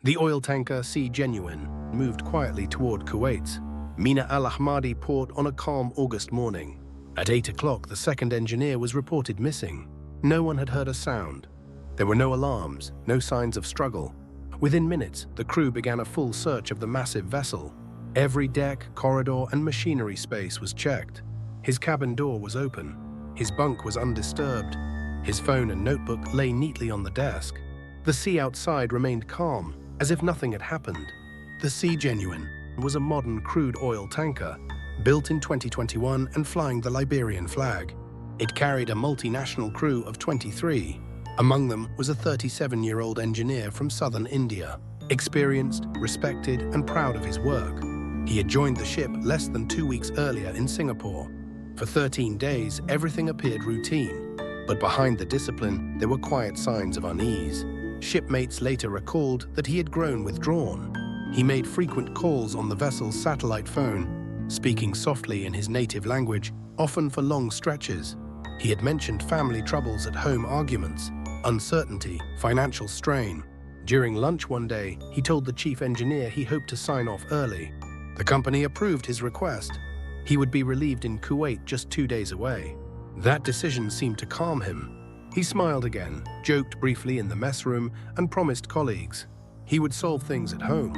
The oil tanker C.Genuine moved quietly toward Kuwait's Mina Al Ahmadi port on a calm August morning. At 8 o'clock, the second engineer was reported missing. No one had heard a sound. There were no alarms, no signs of struggle. Within minutes, the crew began a full search of the massive vessel. Every deck, corridor, and machinery space was checked. His cabin door was open. His bunk was undisturbed. His phone and notebook lay neatly on the desk. The sea outside remained calm, as if nothing had happened. The C.Genuine was a modern crude oil tanker, built in 2021 and flying the Liberian flag. It carried a multinational crew of 23. Among them was a 37-year-old engineer from southern India, experienced, respected, and proud of his work. He had joined the ship less than 2 weeks earlier in Singapore. For 13 days, everything appeared routine, but behind the discipline, there were quiet signs of unease. Shipmates later recalled that he had grown withdrawn. He made frequent calls on the vessel's satellite phone, speaking softly in his native language, often for long stretches. He had mentioned family troubles at home, arguments, uncertainty, financial strain. During lunch one day, he told the chief engineer he hoped to sign off early. The company approved his request. He would be relieved in Kuwait just 2 days away. That decision seemed to calm him. He smiled again, joked briefly in the mess room, and promised colleagues he would solve things at home.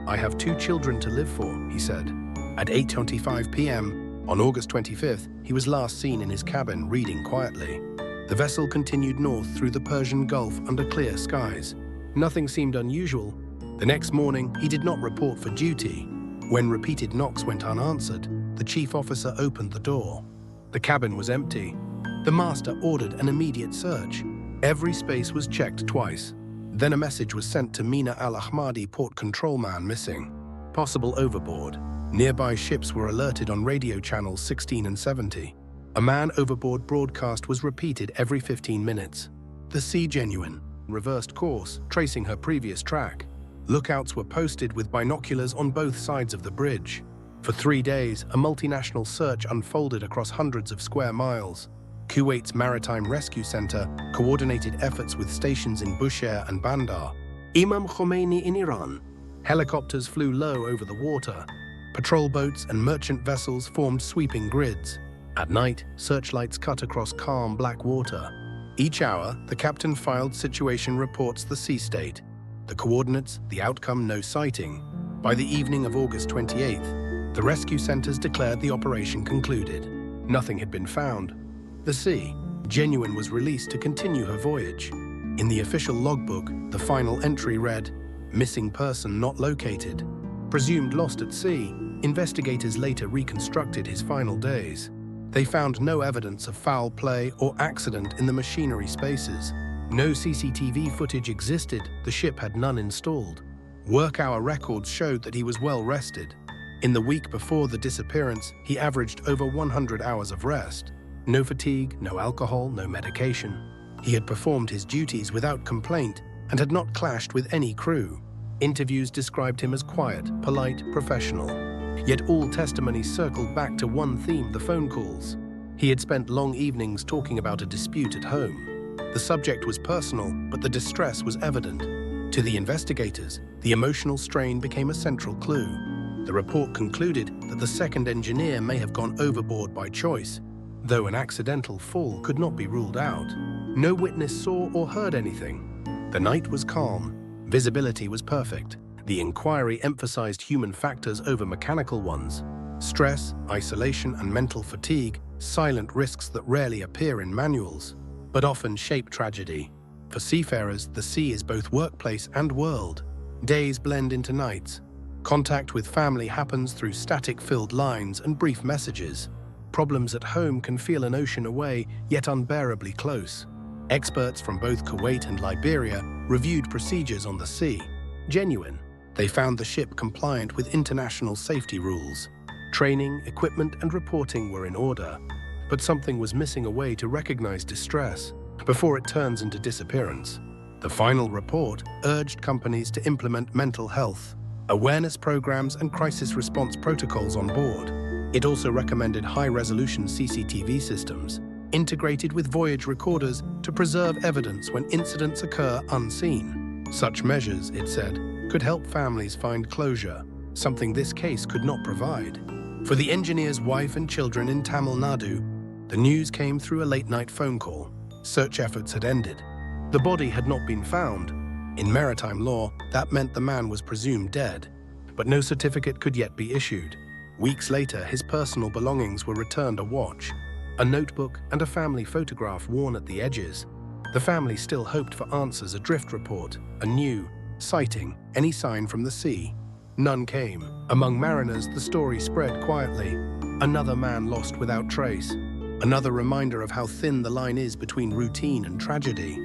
"I have 2 children to live for," he said. At 8:25 p.m. on August 25th, he was last seen in his cabin reading quietly. The vessel continued north through the Persian Gulf under clear skies. Nothing seemed unusual. The next morning, he did not report for duty. When repeated knocks went unanswered, the chief officer opened the door. The cabin was empty. The master ordered an immediate search. Every space was checked twice. Then a message was sent to Mina Al Ahmadi port control man missing. Possible overboard. Nearby ships were alerted on radio channels 16 and 70. A man overboard broadcast was repeated every 15 minutes. The C.Genuine reversed course, tracing her previous track. Lookouts were posted with binoculars on both sides of the bridge. For 3 days, a multinational search unfolded across hundreds of square miles. Kuwait's Maritime Rescue Center coordinated efforts with stations in Bushehr and Bandar. Imam Khomeini in Iran. Helicopters flew low over the water. Patrol boats and merchant vessels formed sweeping grids. At night, searchlights cut across calm black water. Each hour, the captain filed situation reports the sea state. The coordinates, the outcome, no sighting. By the evening of August 28th, the rescue centers declared the operation concluded. Nothing had been found. The C.Genuine was released to continue her voyage. In the official logbook, the final entry read, "Missing person not located." Presumed lost at sea, investigators later reconstructed his final days. They found no evidence of foul play or accident in the machinery spaces. No CCTV footage existed, the ship had none installed. Work hour records showed that he was well rested. In the week before the disappearance, he averaged over 100 hours of rest. No fatigue, no alcohol, no medication. He had performed his duties without complaint and had not clashed with any crew. Interviews described him as quiet, polite, professional. Yet all testimonies circled back to one theme: the phone calls. He had spent long evenings talking about a dispute at home. The subject was personal, but the distress was evident. To the investigators, the emotional strain became a central clue. The report concluded that the second engineer may have gone overboard by choice, though an accidental fall could not be ruled out. No witness saw or heard anything. The night was calm. Visibility was perfect. The inquiry emphasized human factors over mechanical ones. Stress, isolation, and mental fatigue, silent risks that rarely appear in manuals, but often shape tragedy. For seafarers, the sea is both workplace and world. Days blend into nights. Contact with family happens through static-filled lines and brief messages. Problems at home can feel an ocean away, yet unbearably close. Experts from both Kuwait and Liberia reviewed procedures on the C.Genuine. They found the ship compliant with international safety rules. Training, equipment, and reporting were in order. But something was missing: a way to recognize distress before it turns into disappearance. The final report urged companies to implement mental health awareness programs and crisis response protocols on board. It also recommended high-resolution CCTV systems, integrated with voyage recorders to preserve evidence when incidents occur unseen. Such measures, it said, could help families find closure, something this case could not provide. For the engineer's wife and children in Tamil Nadu, the news came through a late-night phone call. Search efforts had ended. The body had not been found. In maritime law, that meant the man was presumed dead, but no certificate could yet be issued. Weeks later, his personal belongings were returned: a watch, a notebook, and a family photograph worn at the edges. The family still hoped for answers: a drift report, a new sighting, any sign from the sea. None came. Among mariners, the story spread quietly. Another man lost without trace. Another reminder of how thin the line is between routine and tragedy.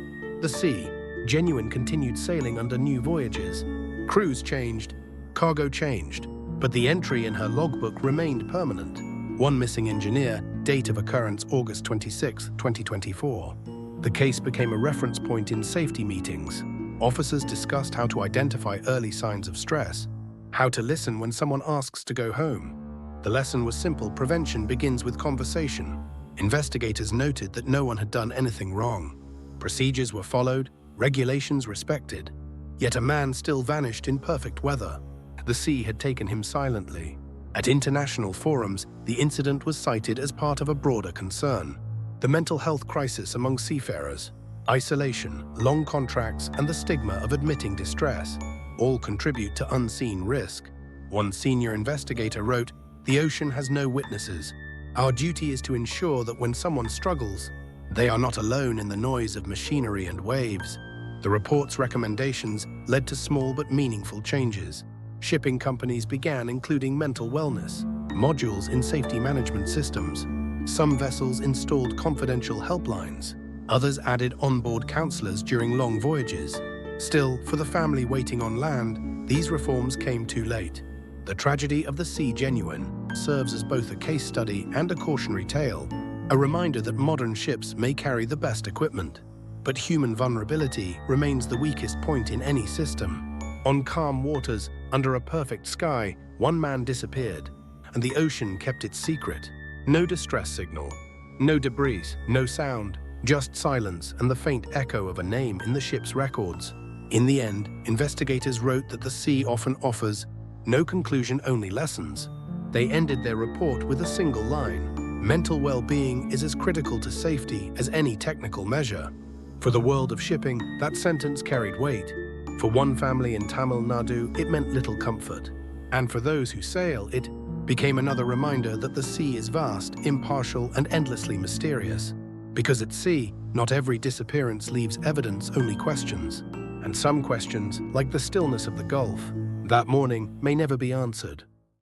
The C.Genuine continued sailing under new voyages. Crews changed, cargo changed, but the entry in her logbook remained permanent. One missing engineer, date of occurrence August 26, 2024. The case became a reference point in safety meetings. Officers discussed how to identify early signs of stress, how to listen when someone asks to go home. The lesson was simple: prevention begins with conversation. Investigators noted that no one had done anything wrong. Procedures were followed, regulations respected. Yet a man still vanished in perfect weather. The sea had taken him silently. At international forums, the incident was cited as part of a broader concern: the mental health crisis among seafarers. Isolation, long contracts, and the stigma of admitting distress all contribute to unseen risk. One senior investigator wrote, "The ocean has no witnesses. Our duty is to ensure that when someone struggles, they are not alone in the noise of machinery and waves." The report's recommendations led to small but meaningful changes. Shipping companies began including mental wellness modules in safety management systems. Some vessels installed confidential helplines. Others added onboard counselors during long voyages. Still, for the family waiting on land, these reforms came too late. The tragedy of the C.Genuine serves as both a case study and a cautionary tale, a reminder that modern ships may carry the best equipment, but human vulnerability remains the weakest point in any system. On calm waters, under a perfect sky, one man disappeared, and the ocean kept its secret. No distress signal, no debris, no sound, just silence and the faint echo of a name in the ship's records. In the end, investigators wrote that the sea often offers no conclusion, only lessons. They ended their report with a single line: mental well-being is as critical to safety as any technical measure. For the world of shipping, that sentence carried weight. For one family in Tamil Nadu, it meant little comfort. And for those who sail, it became another reminder that the sea is vast, impartial, and endlessly mysterious. Because at sea, not every disappearance leaves evidence, only questions. And some questions, like the stillness of the Gulf, that morning, may never be answered.